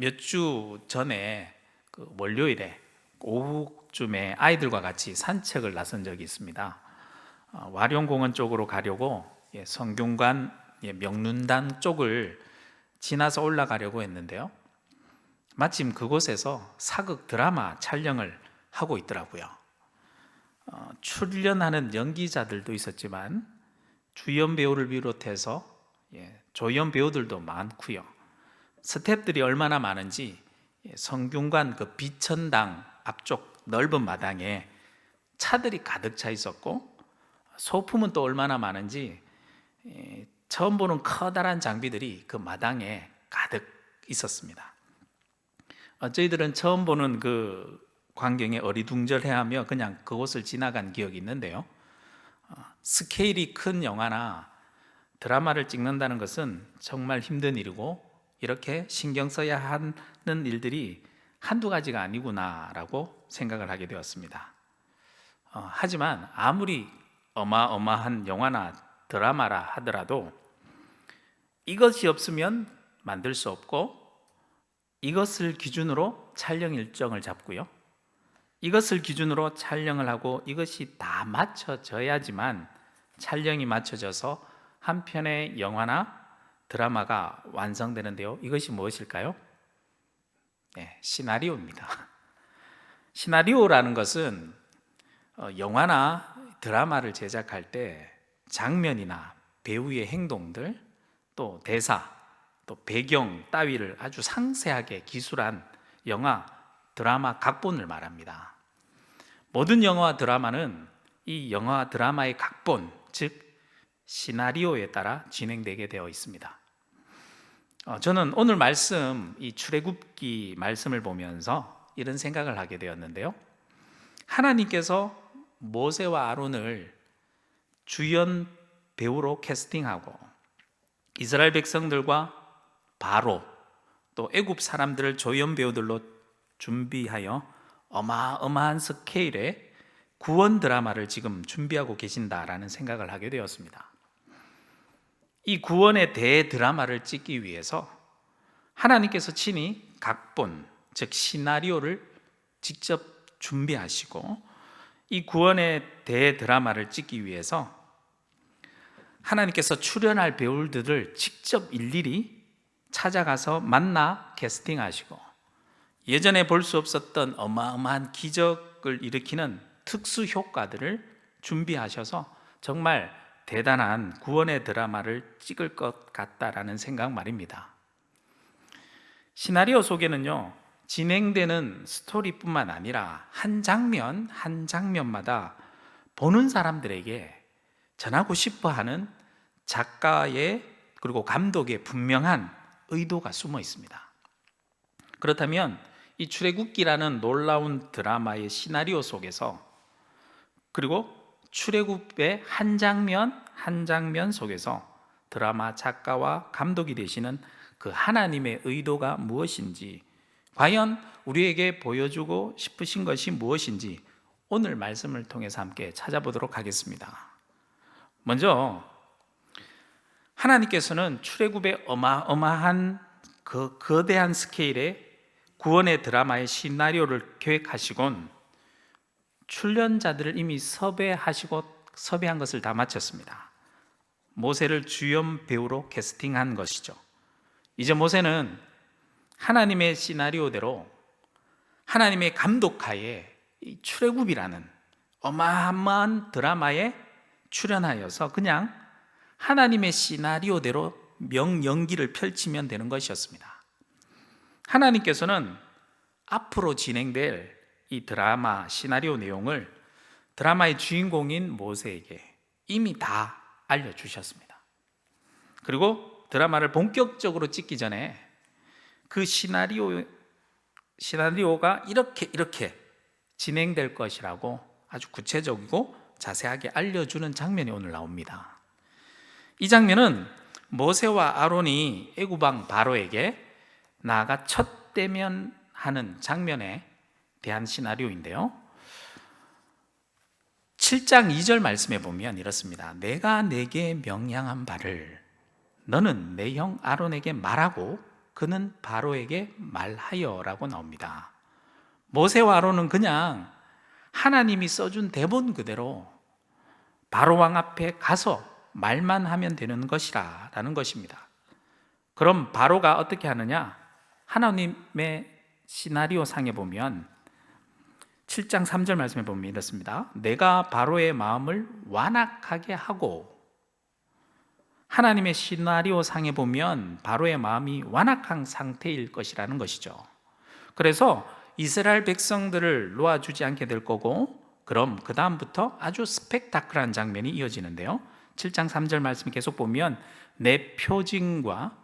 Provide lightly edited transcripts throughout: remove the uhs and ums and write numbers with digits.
몇 주 전에 월요일에 오후쯤에 아이들과 같이 산책을 나선 적이 있습니다. 와룡공원 쪽으로 가려고 성균관 명륜당 쪽을 지나서 올라가려고 했는데요. 마침 그곳에서 사극 드라마 촬영을 하고 있더라고요. 출연하는 연기자들도 있었지만 주연 배우를 비롯해서 조연 배우들도 많고요. 스태프들이 얼마나 많은지 성균관 그 비천당 앞쪽 넓은 마당에 차들이 가득 차 있었고, 소품은 또 얼마나 많은지 처음 보는 커다란 장비들이 그 마당에 가득 있었습니다. 저희들은 처음 보는 그 광경에 어리둥절해하며 그냥 그곳을 지나간 기억이 있는데요. 스케일이 큰 영화나 드라마를 찍는다는 것은 정말 힘든 일이고, 이렇게 신경 써야 하는 일들이 한두 가지가 아니구나라고 생각을 하게 되었습니다. 하지만 아무리 어마어마한 영화나 드라마라 하더라도 이것이 없으면 만들 수 없고, 이것을 기준으로 촬영 일정을 잡고요, 이것을 기준으로 촬영을 하고 이것이 다 맞춰져야지만 촬영이 맞춰져서 한 편의 영화나 드라마가 완성되는데요. 이것이 무엇일까요? 시나리오입니다. 시나리오라는 것은 영화나 드라마를 제작할 때 장면이나 배우의 행동들, 또 대사, 또 배경 따위를 아주 상세하게 기술한 영화, 드라마 각본을 말합니다. 모든 영화와 드라마는 이 영화, 드라마의 각본, 즉 시나리오에 따라 진행되게 되어 있습니다. 저는 오늘 말씀, 이 출애굽기 말씀을 보면서 이런 생각을 하게 되었는데요. 하나님께서 모세와 아론을 주연 배우로 캐스팅하고 이스라엘 백성들과 바로 또 애굽 사람들을 조연 배우들로 준비하여 어마어마한 스케일의 구원 드라마를 지금 준비하고 계신다라는 생각을 하게 되었습니다. 이 구원의 대드라마를 찍기 위해서 하나님께서 친히 각본, 즉 시나리오를 직접 준비하시고, 이 구원의 대드라마를 찍기 위해서 하나님께서 출연할 배우들을 직접 일일이 찾아가서 만나 캐스팅하시고, 예전에 볼 수 없었던 어마어마한 기적을 일으키는 특수 효과들을 준비하셔서 정말 대단한 구원의 드라마를 찍을 것 같다라는 생각 말입니다. 시나리오 속에는요, 진행되는 스토리뿐만 아니라 한 장면 한 장면마다 보는 사람들에게 전하고 싶어하는 작가의 그리고 감독의 분명한 의도가 숨어 있습니다. 그렇다면 이 출애굽기라는 놀라운 드라마의 시나리오 속에서, 그리고 출애굽의 한 장면 한 장면 속에서 드라마 작가와 감독이 되시는 그 하나님의 의도가 무엇인지, 과연 우리에게 보여주고 싶으신 것이 무엇인지 오늘 말씀을 통해서 함께 찾아보도록 하겠습니다. 먼저 하나님께서는 출애굽의 어마어마한 그 거대한 스케일의 구원의 드라마의 시나리오를 계획하시곤 출연자들을 이미 섭외한 것을 다 마쳤습니다. 모세를 주연 배우로 캐스팅한 것이죠. 이제 모세는 하나님의 시나리오대로 하나님의 감독하에 이 출애굽이라는 어마어마한 드라마에 출연하여서 그냥 하나님의 시나리오대로 명연기를 펼치면 되는 것이었습니다. 하나님께서는 앞으로 진행될 이 드라마 시나리오 내용을 드라마의 주인공인 모세에게 이미 다 알려주셨습니다. 그리고 드라마를 본격적으로 찍기 전에 그 시나리오가 이렇게 진행될 것이라고 아주 구체적이고 자세하게 알려주는 장면이 오늘 나옵니다. 이 장면은 모세와 아론이 애굽 왕 바로에게 나아가 첫 대면하는 장면에 대한 시나리오인데요. 7장 2절 말씀에 보면 이렇습니다. 내가 내게 명령한 바를 너는 내 형 아론에게 말하고 그는 바로에게 말하여라고 나옵니다. 모세와 아론은 그냥 하나님이 써준 대본 그대로 바로 왕 앞에 가서 말만 하면 되는 것이라 라는 것입니다. 그럼 바로가 어떻게 하느냐? 하나님의 시나리오 상에 보면 7장 3절 말씀에 보면 이렇습니다. 내가 바로의 마음을 완악하게 하고, 하나님의 시나리오 상에 보면 바로의 마음이 완악한 상태일 것이라는 것이죠. 그래서 이스라엘 백성들을 놓아주지 않게 될 거고, 그럼 그 다음부터 아주 스펙타클한 장면이 이어지는데요. 7장 3절 말씀 계속 보면 내 표징과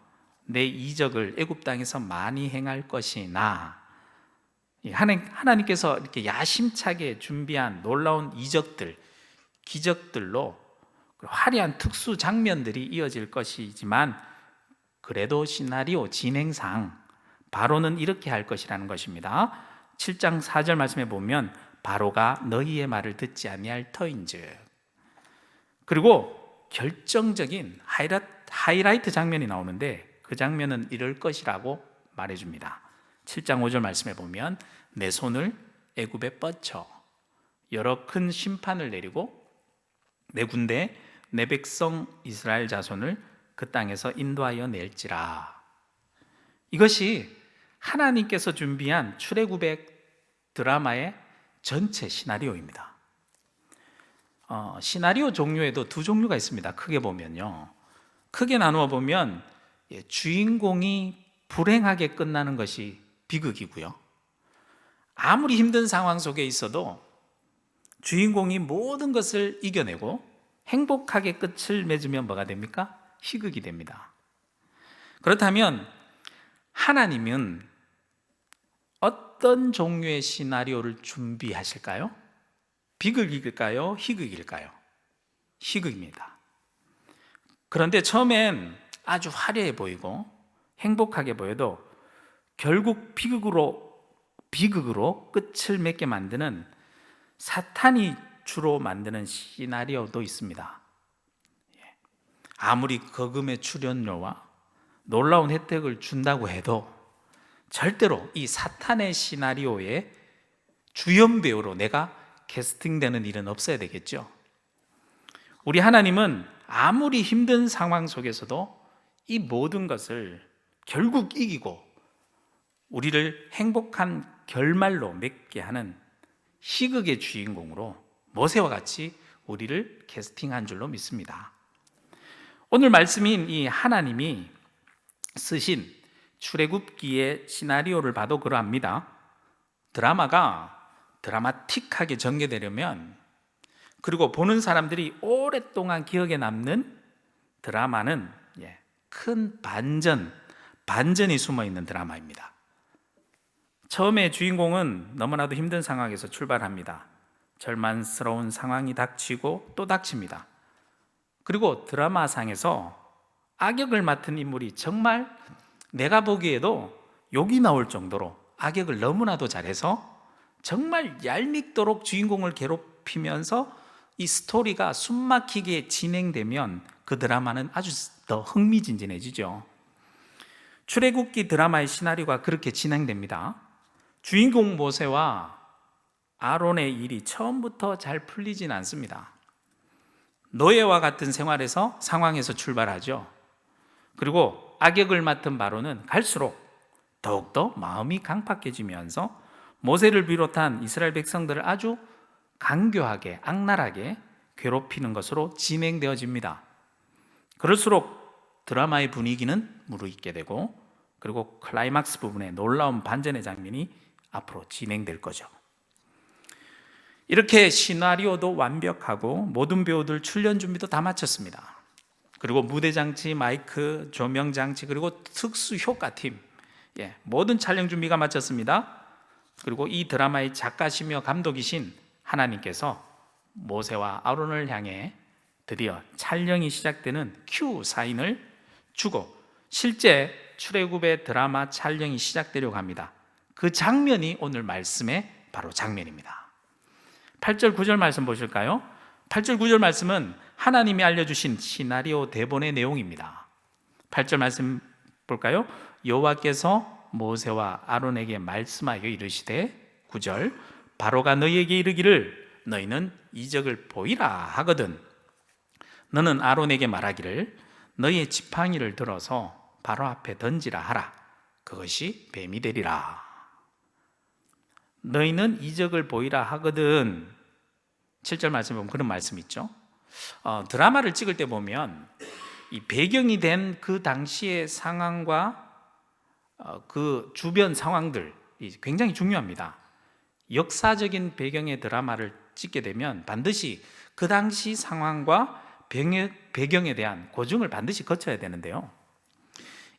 내 이적을 애굽 땅에서 많이 행할 것이나, 하나님께서 이렇게 야심차게 준비한 놀라운 이적들, 기적들로 화려한 특수 장면들이 이어질 것이지만, 그래도 시나리오 진행상 바로는 이렇게 할 것이라는 것입니다. 7장 4절 말씀에 보면 바로가 너희의 말을 듣지 아니할 터인즉, 그리고 결정적인 하이라이트 장면이 나오는데 그 장면은 이럴 것이라고 말해줍니다. 7장 5절 말씀에 보면 내 손을 애굽에 뻗쳐 여러 큰 심판을 내리고 내 군대 내 백성 이스라엘 자손을 그 땅에서 인도하여 낼지라. 이것이 하나님께서 준비한 출애굽의 드라마의 전체 시나리오입니다. 시나리오 종류에도 두 종류가 있습니다. 크게 보면요, 크게 나누어 보면 주인공이 불행하게 끝나는 것이 비극이고요, 아무리 힘든 상황 속에 있어도 주인공이 모든 것을 이겨내고 행복하게 끝을 맺으면 뭐가 됩니까? 희극이 됩니다. 그렇다면 하나님은 어떤 종류의 시나리오를 준비하실까요? 비극일까요? 희극일까요? 희극입니다. 그런데 처음엔 아주 화려해 보이고 행복하게 보여도 결국 비극으로 끝을 맺게 만드는 사탄이 주로 만드는 시나리오도 있습니다. 아무리 거금의 출연료와 놀라운 혜택을 준다고 해도 절대로 이 사탄의 시나리오의 주연 배우로 내가 캐스팅되는 일은 없어야 되겠죠. 우리 하나님은 아무리 힘든 상황 속에서도 이 모든 것을 결국 이기고 우리를 행복한 결말로 맺게 하는 희극의 주인공으로 모세와 같이 우리를 캐스팅한 줄로 믿습니다. 오늘 말씀인 이 하나님이 쓰신 출애굽기의 시나리오를 봐도 그러합니다. 드라마가 드라마틱하게 전개되려면, 그리고 보는 사람들이 오랫동안 기억에 남는 드라마는 큰 반전이 숨어있는 드라마입니다. 처음에 주인공은 너무나도 힘든 상황에서 출발합니다. 절망스러운 상황이 닥치고 또 닥칩니다. 그리고 드라마상에서 악역을 맡은 인물이 정말 내가 보기에도 욕이 나올 정도로 악역을 너무나도 잘해서 정말 얄밉도록 주인공을 괴롭히면서 이 스토리가 숨막히게 진행되면 그 드라마는 아주 더 흥미진진해지죠. 출애굽기 드라마의 시나리오가 그렇게 진행됩니다. 주인공 모세와 아론의 일이 처음부터 잘 풀리진 않습니다. 노예와 같은 상황에서 출발하죠. 그리고 악역을 맡은 바로는 갈수록 더욱더 마음이 강팍해지면서 모세를 비롯한 이스라엘 백성들을 아주 간교하게, 악랄하게 괴롭히는 것으로 진행되어집니다. 그럴수록 드라마의 분위기는 무르익게 되고, 그리고 클라이막스 부분에 놀라운 반전의 장면이 앞으로 진행될 거죠. 이렇게 시나리오도 완벽하고 모든 배우들 출연 준비도 다 마쳤습니다. 그리고 무대 장치, 마이크, 조명 장치, 그리고 특수 효과팀, 모든 촬영 준비가 마쳤습니다. 그리고 이 드라마의 작가시며 감독이신 하나님께서 모세와 아론을 향해 드디어 촬영이 시작되는 큐 사인을 주고 실제 출애굽의 드라마 촬영이 시작되려고 합니다. 그 장면이 오늘 말씀의 바로 장면입니다. 8절 9절 말씀 보실까요? 8절 9절 말씀은 하나님이 알려주신 시나리오 대본의 내용입니다. 8절 말씀 볼까요? 여호와께서 모세와 아론에게 말씀하여 이르시되 9절 바로가 너희에게 이르기를 너희는 이적을 보이라 하거든 너는 아론에게 말하기를 너희의 지팡이를 들어서 바로 앞에 던지라 하라 그것이 뱀이 되리라. 너희는 이적을 보이라 하거든 7절 말씀에 보면 그런 말씀이 있죠. 드라마를 찍을 때 보면 이 배경이 된 그 당시의 상황과 그 주변 상황들이 굉장히 중요합니다. 역사적인 배경의 드라마를 찍게 되면 반드시 그 당시 상황과 배경에 대한 고증을 반드시 거쳐야 되는데요.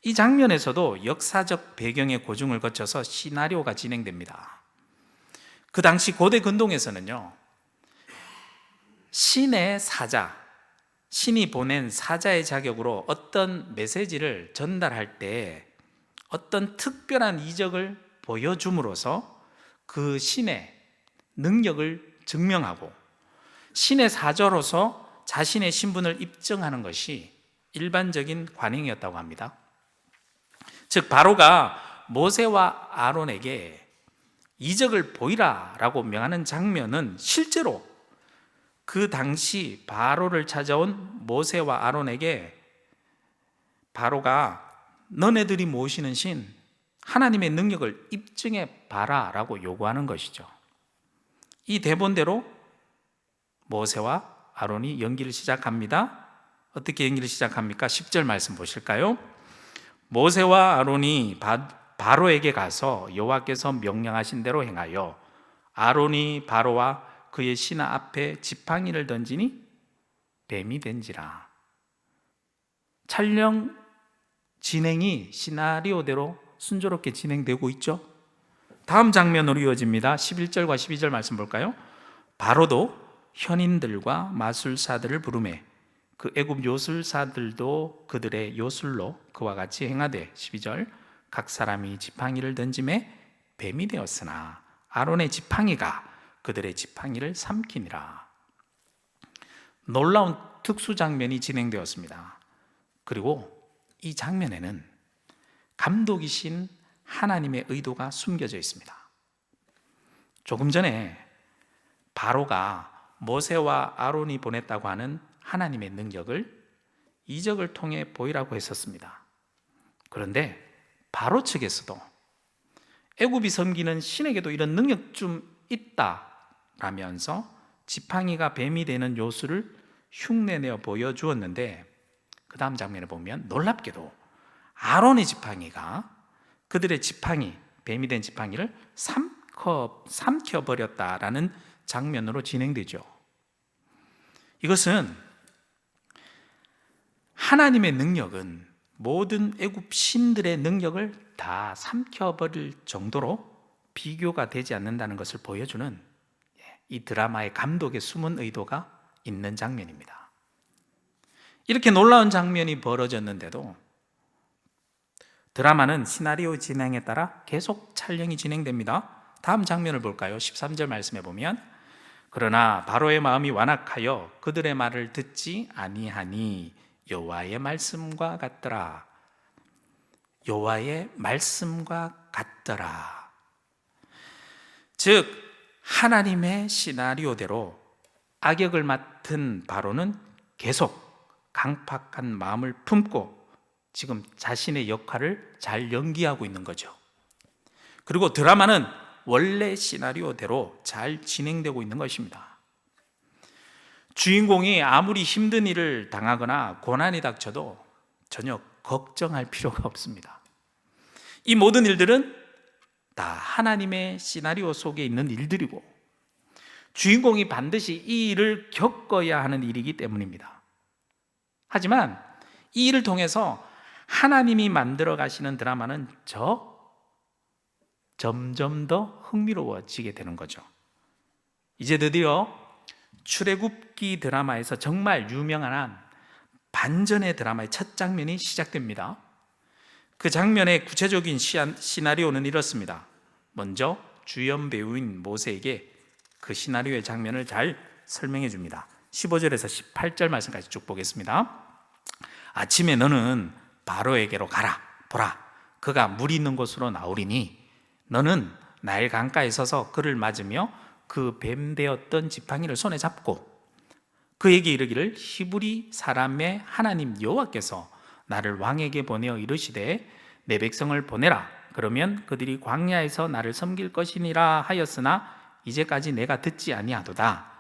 이 장면에서도 역사적 배경의 고증을 거쳐서 시나리오가 진행됩니다. 그 당시 고대 근동에서는요, 신의 사자, 신이 보낸 사자의 자격으로 어떤 메시지를 전달할 때 어떤 특별한 이적을 보여줌으로써 그 신의 능력을 증명하고 신의 사자로서 자신의 신분을 입증하는 것이 일반적인 관행이었다고 합니다. 즉 바로가 모세와 아론에게 이적을 보이라라고 명하는 장면은 실제로 그 당시 바로를 찾아온 모세와 아론에게 바로가 너네들이 모시는 신 하나님의 능력을 입증해 봐라라고 요구하는 것이죠. 이 대본대로 모세와 아론이 연기를 시작합니다. 어떻게 연기를 시작합니까? 10절 말씀 보실까요? 모세와 아론이 바로에게 가서 여호와께서 명령하신 대로 행하여 아론이 바로와 그의 신하 앞에 지팡이를 던지니 뱀이 된지라. 촬영 진행이 시나리오대로 순조롭게 진행되고 있죠. 다음 장면으로 이어집니다. 11절과 12절 말씀 볼까요? 바로도 현인들과 마술사들을 부르매 그 애굽 요술사들도 그들의 요술로 그와 같이 행하되 12절 각 사람이 지팡이를 던짐에 뱀이 되었으나 아론의 지팡이가 그들의 지팡이를 삼키니라. 놀라운 특수 장면이 진행되었습니다. 그리고 이 장면에는 감독이신 하나님의 의도가 숨겨져 있습니다. 조금 전에 바로가 모세와 아론이 보냈다고 하는 하나님의 능력을 이적을 통해 보이라고 했었습니다. 그런데 바로 측에서도 애굽이 섬기는 신에게도 이런 능력 좀 있다라면서 지팡이가 뱀이 되는 요소를 흉내내어 보여주었는데 그 다음 장면에 보면 놀랍게도 아론의 지팡이가 그들의 지팡이, 뱀이 된 지팡이를 삼켜버렸다라는 장면으로 진행되죠. 이것은 하나님의 능력은 모든 애굽 신들의 능력을 다 삼켜버릴 정도로 비교가 되지 않는다는 것을 보여주는 이 드라마의 감독의 숨은 의도가 있는 장면입니다. 이렇게 놀라운 장면이 벌어졌는데도 드라마는 시나리오 진행에 따라 계속 촬영이 진행됩니다. 다음 장면을 볼까요? 13절 말씀해 보면 그러나 바로의 마음이 완악하여 그들의 말을 듣지 아니하니 여호와의 말씀과 같더라. 여호와의 말씀과 같더라. 즉 하나님의 시나리오대로 악역을 맡은 바로는 계속 강팍한 마음을 품고 지금 자신의 역할을 잘 연기하고 있는 거죠. 그리고 드라마는 원래 시나리오대로 잘 진행되고 있는 것입니다. 주인공이 아무리 힘든 일을 당하거나 고난이 닥쳐도 전혀 걱정할 필요가 없습니다. 이 모든 일들은 다 하나님의 시나리오 속에 있는 일들이고 주인공이 반드시 이 일을 겪어야 하는 일이기 때문입니다. 하지만 이 일을 통해서 하나님이 만들어 가시는 드라마는 점점 더 흥미로워지게 되는 거죠. 이제 드디어 출애굽기 드라마에서 정말 유명한 반전의 드라마의 첫 장면이 시작됩니다. 그 장면의 구체적인 시나리오는 이렇습니다. 먼저 주연 배우인 모세에게 그 시나리오의 장면을 잘 설명해 줍니다. 15절에서 18절 말씀까지 쭉 보겠습니다. 아침에 너는 바로에게로 가라. 보라, 그가 물 있는 곳으로 나오리니 너는 나일 강가에 서서 그를 맞으며 그 뱀되었던 지팡이를 손에 잡고 그에게 이르기를 히브리 사람의 하나님 여호와께서 나를 왕에게 보내어 이르시되 내 백성을 보내라. 그러면 그들이 광야에서 나를 섬길 것이니라 하였으나 이제까지 내가 듣지 아니하도다.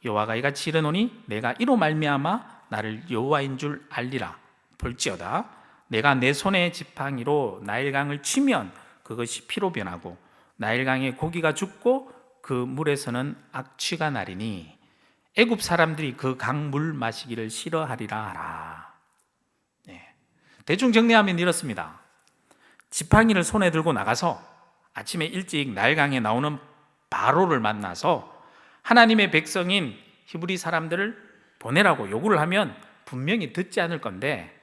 여호와가 이같이 이르노니 내가 이로 말미암아 나를 여호와인 줄 알리라. 볼지어다 내가 내 손의 지팡이로 나일강을 치면 그것이 피로 변하고 나일강에 고기가 죽고 그 물에서는 악취가 나리니 애굽 사람들이 그 강물 마시기를 싫어하리라 하라. 네. 대충 정리하면 이렇습니다. 지팡이를 손에 들고 나가서 아침에 일찍 나일강에 나오는 바로를 만나서 하나님의 백성인 히브리 사람들을 보내라고 요구를 하면 분명히 듣지 않을 건데,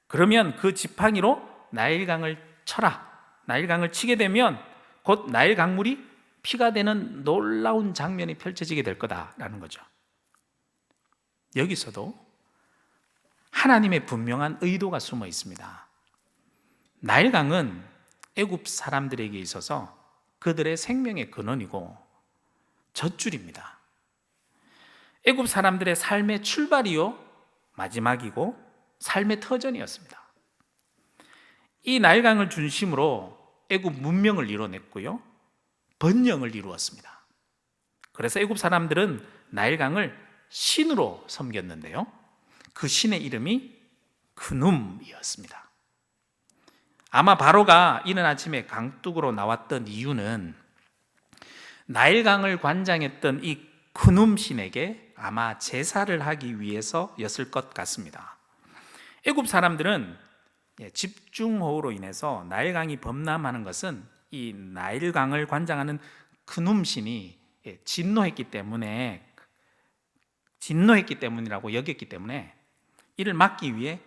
그러면 그 지팡이로 나일강을 쳐라. 나일강을 치게 되면 곧 나일 강물이 피가 되는 놀라운 장면이 펼쳐지게 될 거다라는 거죠. 여기서도 하나님의 분명한 의도가 숨어 있습니다. 나일강은 애굽 사람들에게 있어서 그들의 생명의 근원이고 젖줄입니다. 애굽 사람들의 삶의 출발이요 마지막이고 삶의 터전이었습니다. 이 나일강을 중심으로 애굽 문명을 이뤄냈고요 번영을 이루었습니다. 그래서 애굽 사람들은 나일강을 신으로 섬겼는데요 그 신의 이름이 그눔이었습니다. 아마 바로가 이른 아침에 강둑으로 나왔던 이유는 나일강을 관장했던 이 그눔 신에게 아마 제사를 하기 위해서였을 것 같습니다. 애굽 사람들은 집중호우로 인해서 나일강이 범람하는 것은 이 나일강을 관장하는 그눔 신이 진노했기 때문이라고 여겼기 때문에 이를 막기 위해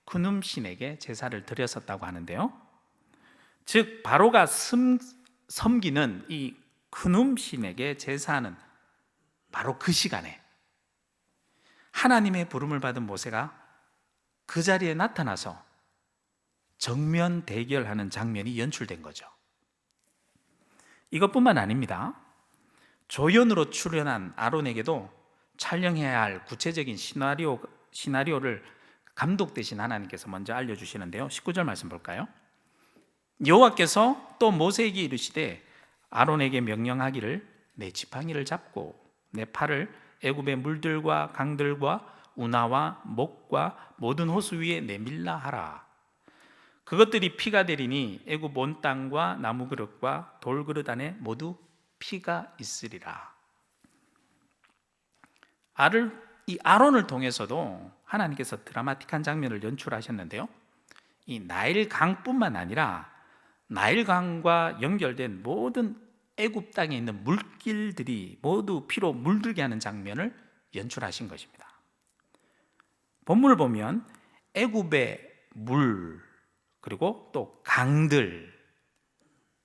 그눔 신에게 제사를 드렸었다고 하는데요 즉 바로가 섬기는 이 그눔 신에게 제사하는 바로 그 시간에 하나님의 부름을 받은 모세가 그 자리에 나타나서 정면 대결하는 장면이 연출된 거죠. 이것뿐만 아닙니다. 조연으로 출연한 아론에게도 촬영해야 할 구체적인 시나리오를 감독 대신 하나님께서 먼저 알려주시는데요 19절 말씀 볼까요? 여호와께서 또 모세에게 이르시되 아론에게 명령하기를 내 지팡이를 잡고 내 팔을 애굽의 물들과 강들과 운하와 목과 모든 호수 위에 내밀라 하라. 그것들이 피가 되리니 애굽 온 땅과 나무 그릇과 돌 그릇 안에 모두 피가 있으리라. 이 아론을 통해서도 하나님께서 드라마틱한 장면을 연출하셨는데요 이 나일강뿐만 아니라 나일강과 연결된 모든 애굽 땅에 있는 물길들이 모두 피로 물들게 하는 장면을 연출하신 것입니다. 본문을 보면 애굽의 물 그리고 또 강들,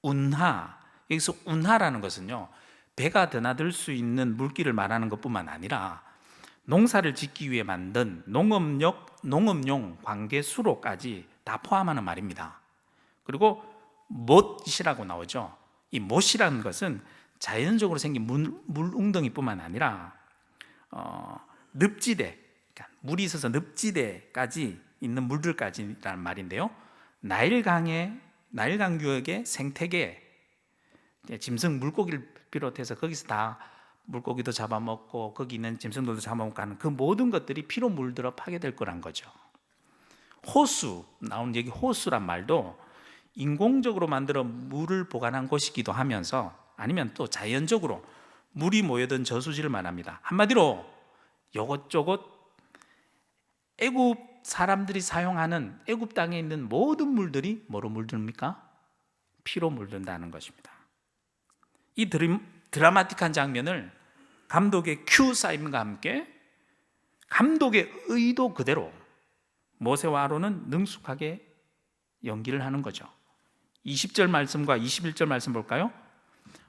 운하, 여기서 운하라는 것은요 배가 드나들 수 있는 물길을 말하는 것뿐만 아니라 농사를 짓기 위해 만든 농업용 관계 수로까지 다 포함하는 말입니다. 그리고 못이라고 나오죠. 이 못이라는 것은 자연적으로 생긴 물웅덩이뿐만 아니라 늪지대, 그러니까 물이 있어서 늪지대까지 있는 물들까지라는 말인데요 나일강 유역의 생태계, 짐승 물고기를 비롯해서 거기서 다 물고기도 잡아먹고 거기 있는 짐승들도 잡아먹고 하는 그 모든 것들이 피로 물들어 파괴될 거란 거죠. 호수, 나온 여기 호수란 말도 인공적으로 만들어 물을 보관한 곳이기도 하면서 아니면 또 자연적으로 물이 모여든 저수지를 말합니다. 한마디로 요것저것 애굽 사람들이 사용하는 애굽 땅에 있는 모든 물들이 뭐로 물듭니까? 피로 물든다는 것입니다. 이 드라마틱한 장면을 감독의 큐 사인과 함께 감독의 의도 그대로 모세와 아론은 능숙하게 연기를 하는 거죠. 20절 말씀과 21절 말씀 볼까요?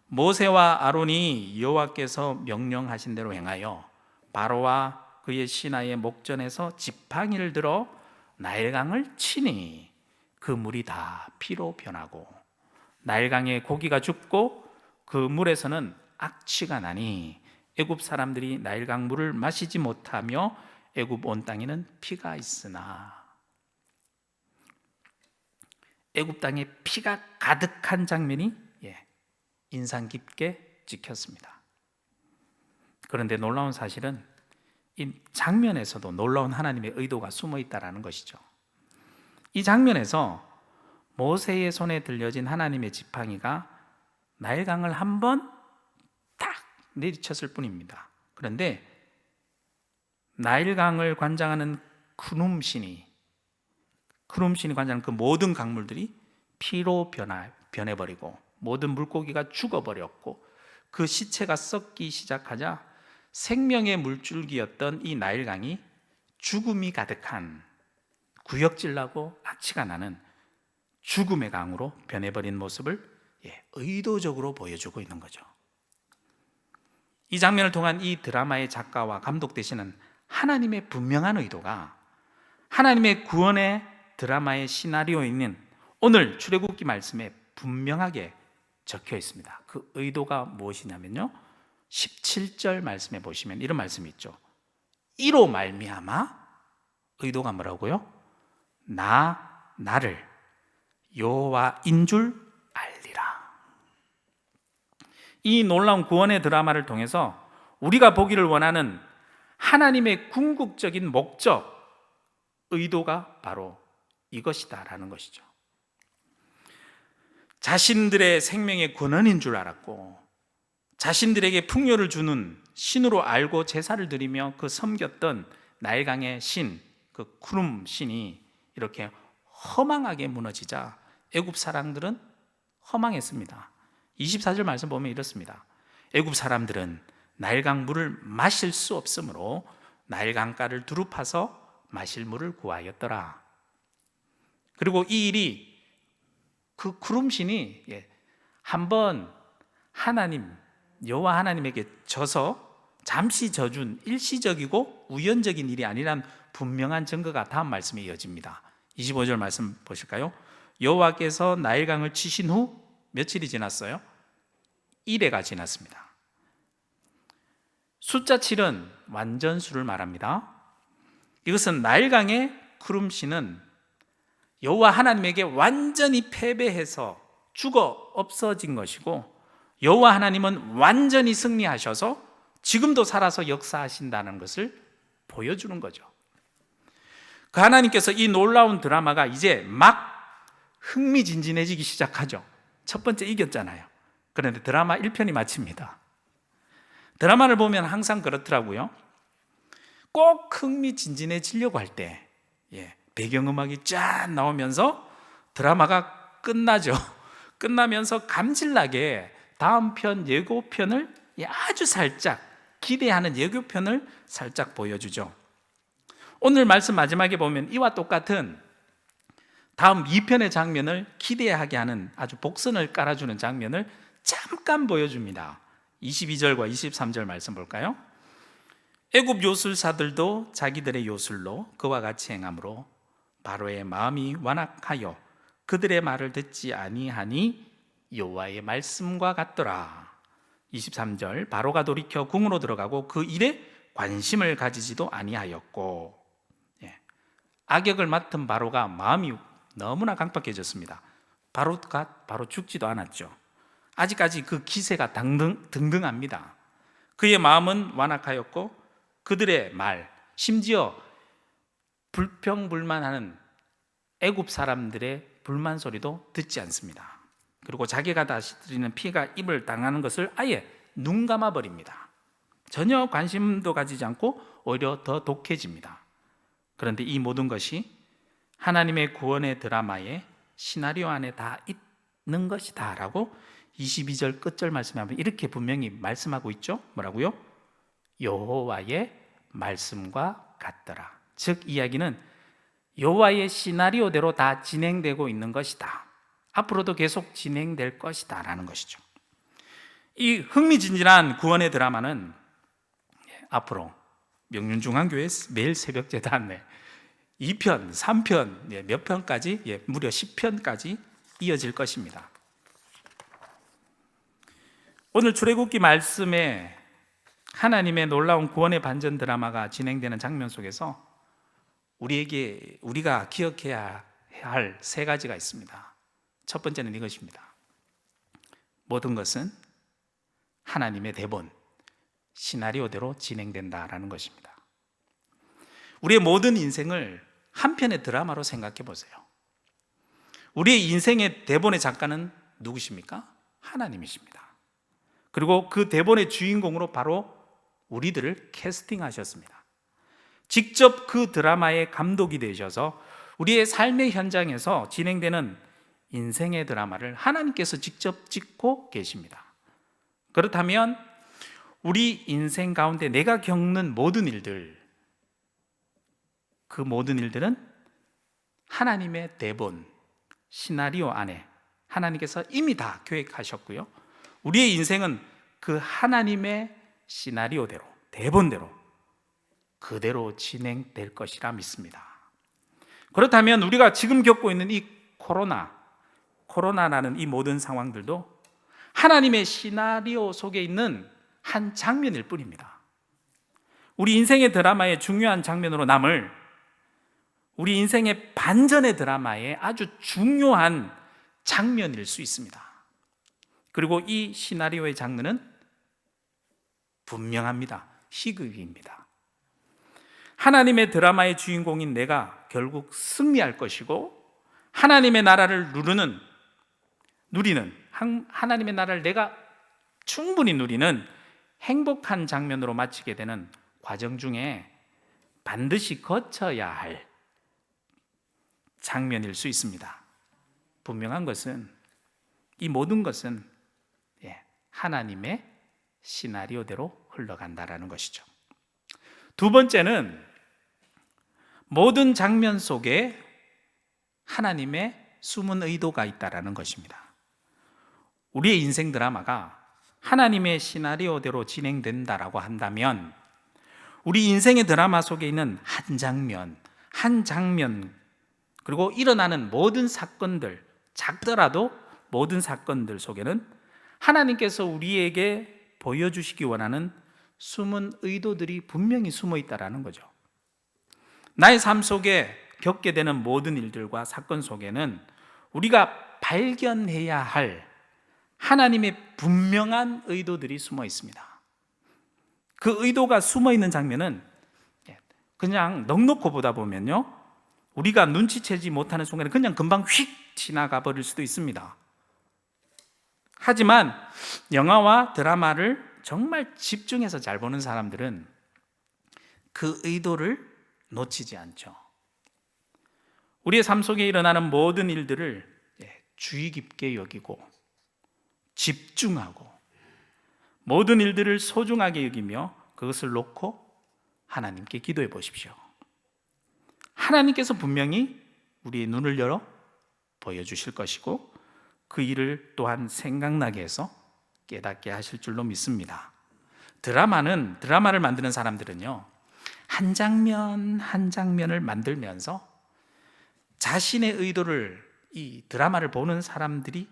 모세와 아론이 여호와께서 명령하신 대로 행하여 바로와 그의 신하의 목전에서 지팡이를 들어 나일강을 치니 그 물이 다 피로 변하고 나일강에 고기가 죽고 그 물에서는 악취가 나니 애굽 사람들이 나일강 물을 마시지 못하며 애굽 온 땅에는 피가 있으나, 애굽 땅에 피가 가득한 장면이 인상 깊게 찍혔습니다. 그런데 놀라운 사실은 이 장면에서도 놀라운 하나님의 의도가 숨어 있다는 것이죠. 이 장면에서 모세의 손에 들려진 하나님의 지팡이가 나일강을 한번 딱 내리쳤을 뿐입니다. 그런데 나일강을 관장하는 크룸신이 관장하는 그 모든 강물들이 피로 변해버리고 모든 물고기가 죽어버렸고 그 시체가 썩기 시작하자 생명의 물줄기였던 이 나일강이 죽음이 가득한 구역질나고 악취가 나는 죽음의 강으로 변해버린 모습을 의도적으로 보여주고 있는 거죠. 이 장면을 통한 이 드라마의 작가와 감독 되시는 하나님의 분명한 의도가 하나님의 구원의 드라마의 시나리오에 있는 오늘 출애굽기 말씀에 분명하게 적혀 있습니다. 그 의도가 무엇이냐면요, 17절 말씀에 보시면 이런 말씀이 있죠. 이로 말미암아, 의도가 뭐라고요? 나를 여호와인 줄 알리라. 이 놀라운 구원의 드라마를 통해서 우리가 보기를 원하는 하나님의 궁극적인 목적, 의도가 바로 이것이다라는 것이죠. 자신들의 생명의 근원인 줄 알았고 자신들에게 풍요를 주는 신으로 알고 제사를 드리며 그 섬겼던 나일강의 신, 그 크룸 신이 이렇게 허망하게 무너지자 애굽 사람들은 허망했습니다. 24절 말씀 보면 이렇습니다. 애굽 사람들은 나일강 물을 마실 수 없으므로 나일강가를 두루 파서 마실 물을 구하였더라. 그리고 이 일이 그 크룸신이 한번 여호와 하나님에게 져서 잠시 져준 일시적이고 우연적인 일이 아니란 분명한 증거가 다음 말씀에 이어집니다. 25절 말씀 보실까요? 여호와께서 나일강을 치신 후 며칠이 지났어요? 1회가 지났습니다. 숫자 7은 완전수를 말합니다. 이것은 나일강의 크룸신은 여호와 하나님에게 완전히 패배해서 죽어 없어진 것이고 여호와 하나님은 완전히 승리하셔서 지금도 살아서 역사하신다는 것을 보여주는 거죠. 그 하나님께서 이 놀라운 드라마가 이제 막 흥미진진해지기 시작하죠. 첫 번째 이겼잖아요. 그런데 드라마 1편이 마칩니다. 드라마를 보면 항상 그렇더라고요. 꼭 흥미진진해지려고 할 때 배경음악이 쫙 나오면서 드라마가 끝나죠. 끝나면서 감질나게 다음 편 예고편을 아주 살짝 기대하는 예고편을 살짝 보여주죠. 오늘 말씀 마지막에 보면 이와 똑같은 다음 2편의 장면을 기대하게 하는 아주 복선을 깔아주는 장면을 잠깐 보여줍니다. 22절과 23절 말씀 볼까요? 애굽 요술사들도 자기들의 요술로 그와 같이 행함으로 바로의 마음이 완악하여 그들의 말을 듣지 아니하니 여호와의 말씀과 같더라. 23절 바로가 돌이켜 궁으로 들어가고 그 일에 관심을 가지지도 아니하였고, 악역을 맡은 바로가 마음이 너무나 강팍해졌습니다. 바로가 바로 죽지도 않았죠. 아직까지 그 기세가 등등합니다. 그의 마음은 완악하였고 그들의 말, 심지어 불평불만하는 애굽 사람들의 불만 소리도 듣지 않습니다. 그리고 자기가 다시 드리는 피가 입을 당하는 것을 아예 눈 감아 버립니다. 전혀 관심도 가지지 않고 오히려 더 독해집니다. 그런데 이 모든 것이 하나님의 구원의 드라마의 시나리오 안에 다 있는 것이다 라고 22절 끝절 말씀에 하면 이렇게 분명히 말씀하고 있죠. 뭐라고요? 여호와의 말씀과 같더라. 즉 이야기는 여호와의 시나리오대로 다 진행되고 있는 것이다. 앞으로도 계속 진행될 것이다 라는 것이죠. 이 흥미진진한 구원의 드라마는 앞으로 명륜중앙교회 매일 새벽 제단 2편, 3편, 몇 편까지, 무려 10편까지 이어질 것입니다. 오늘 출애굽기 말씀에 하나님의 놀라운 구원의 반전 드라마가 진행되는 장면 속에서 우리가 기억해야 할 세 가지가 있습니다. 첫 번째는 이것입니다. 모든 것은 하나님의 대본, 시나리오대로 진행된다라는 것입니다. 우리의 모든 인생을 한 편의 드라마로 생각해 보세요. 우리의 인생의 대본의 작가는 누구십니까? 하나님이십니다. 그리고 그 대본의 주인공으로 바로 우리들을 캐스팅하셨습니다. 직접 그 드라마의 감독이 되셔서 우리의 삶의 현장에서 진행되는 인생의 드라마를 하나님께서 직접 찍고 계십니다. 그렇다면 우리 인생 가운데 내가 겪는 모든 일들, 그 모든 일들은 하나님의 대본, 시나리오 안에 하나님께서 이미 다 계획하셨고요, 우리의 인생은 그 하나님의 시나리오대로, 대본대로 그대로 진행될 것이라 믿습니다. 그렇다면 우리가 지금 겪고 있는 이 코로나라는 이 모든 상황들도 하나님의 시나리오 속에 있는 한 장면일 뿐입니다. 우리 인생의 드라마의 중요한 장면으로 남을, 우리 인생의 반전의 드라마의 아주 중요한 장면일 수 있습니다. 그리고 이 시나리오의 장르는 분명합니다. 희극입니다. 하나님의 드라마의 주인공인 내가 결국 승리할 것이고, 하나님의 나라를 누리는 하나님의 나라를 내가 충분히 누리는 행복한 장면으로 마치게 되는 과정 중에 반드시 거쳐야 할 장면일 수 있습니다. 분명한 것은 이 모든 것은 하나님의 시나리오대로 흘러간다라는 것이죠. 두 번째는 모든 장면 속에 하나님의 숨은 의도가 있다라는 것입니다. 우리의 인생 드라마가 하나님의 시나리오대로 진행된다라고 한다면 우리 인생의 드라마 속에 있는 한 장면, 그리고 일어나는 모든 사건들, 작더라도 모든 사건들 속에는 하나님께서 우리에게 보여주시기 원하는 숨은 의도들이 분명히 숨어 있다라는 거죠. 나의 삶 속에 겪게 되는 모든 일들과 사건 속에는 우리가 발견해야 할 하나님의 분명한 의도들이 숨어 있습니다. 그 의도가 숨어 있는 장면은 그냥 넉넉히 보다 보면요, 우리가 눈치채지 못하는 순간에 그냥 금방 휙 지나가 버릴 수도 있습니다. 하지만 영화와 드라마를 정말 집중해서 잘 보는 사람들은 그 의도를 놓치지 않죠. 우리의 삶 속에 일어나는 모든 일들을 주의 깊게 여기고 집중하고 모든 일들을 소중하게 여기며 그것을 놓고 하나님께 기도해 보십시오. 하나님께서 분명히 우리의 눈을 열어 보여주실 것이고 그 일을 또한 생각나게 해서 깨닫게 하실 줄로 믿습니다. 드라마를 만드는 사람들은요, 한 장면 한 장면을 만들면서 자신의 의도를 이 드라마를 보는 사람들이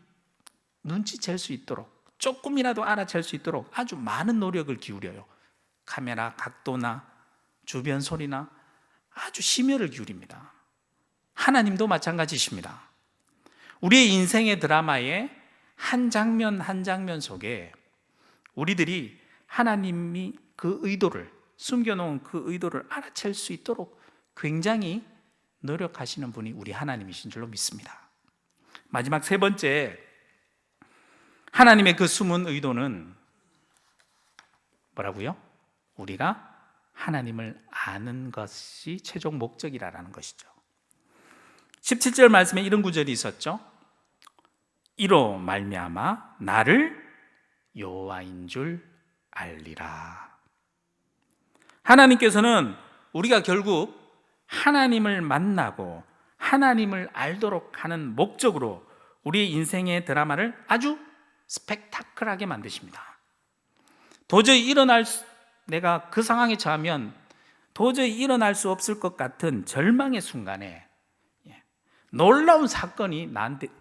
눈치챌 수 있도록, 조금이라도 알아챌 수 있도록 아주 많은 노력을 기울여요. 카메라 각도나 주변 소리나 아주 심혈을 기울입니다. 하나님도 마찬가지십니다. 우리의 인생의 드라마의 한 장면 한 장면 속에 우리들이 하나님이 그 의도를, 숨겨놓은 그 의도를 알아챌 수 있도록 굉장히 노력하시는 분이 우리 하나님이신 줄로 믿습니다. 마지막 세 번째, 하나님의 그 숨은 의도는 뭐라고요? 우리가 하나님을 아는 것이 최종 목적이라는 것이죠. 17절 말씀에 이런 구절이 있었죠. 이로 말미암아 나를 여호와인 줄 알리라. 하나님께서는 우리가 결국 하나님을 만나고 하나님을 알도록 하는 목적으로 우리의 인생의 드라마를 아주 스펙타클하게 만드십니다. 도저히 내가 그 상황에 처하면 도저히 일어날 수 없을 것 같은 절망의 순간에 놀라운 사건이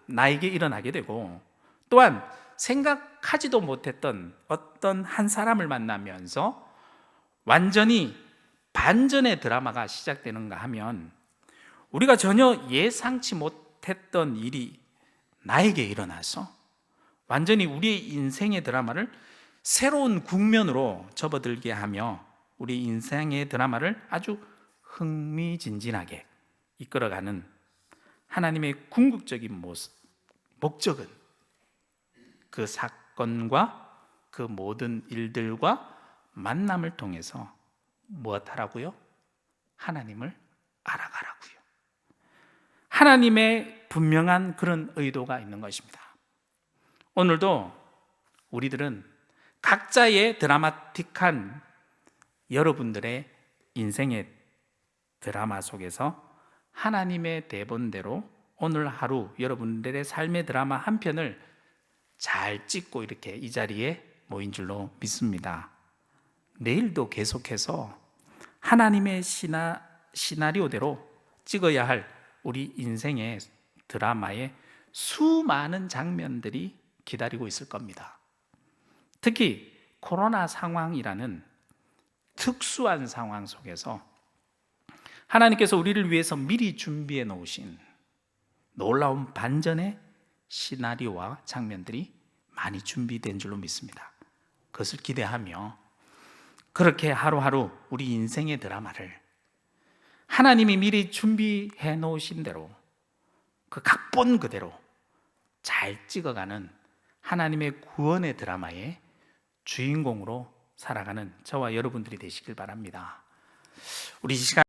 나에게 일어나게 되고, 또한 생각하지도 못했던 어떤 한 사람을 만나면서 완전히 반전의 드라마가 시작되는가 하면, 우리가 전혀 예상치 못했던 일이 나에게 일어나서 완전히 우리의 인생의 드라마를 새로운 국면으로 접어들게 하며 우리 인생의 드라마를 아주 흥미진진하게 이끌어가는 하나님의 궁극적인 목적은 그 사건과 그 모든 일들과 만남을 통해서 무엇하라고요? 하나님을 알아가라고요. 하나님의 분명한 그런 의도가 있는 것입니다. 오늘도 우리들은 각자의 드라마틱한 여러분들의 인생의 드라마 속에서 하나님의 대본대로 오늘 하루 여러분들의 삶의 드라마 한 편을 잘 찍고 이렇게 이 자리에 모인 줄로 믿습니다. 내일도 계속해서 하나님의 시나리오대로 찍어야 할 우리 인생의 드라마의 수많은 장면들이 기다리고 있을 겁니다. 특히 코로나 상황이라는 특수한 상황 속에서 하나님께서 우리를 위해서 미리 준비해 놓으신 놀라운 반전의 시나리오와 장면들이 많이 준비된 줄로 믿습니다. 그것을 기대하며 그렇게 하루하루 우리 인생의 드라마를 하나님이 미리 준비해 놓으신 대로 그 각본 그대로 잘 찍어가는 하나님의 구원의 드라마의 주인공으로 살아가는 저와 여러분들이 되시길 바랍니다. 우리 이 시간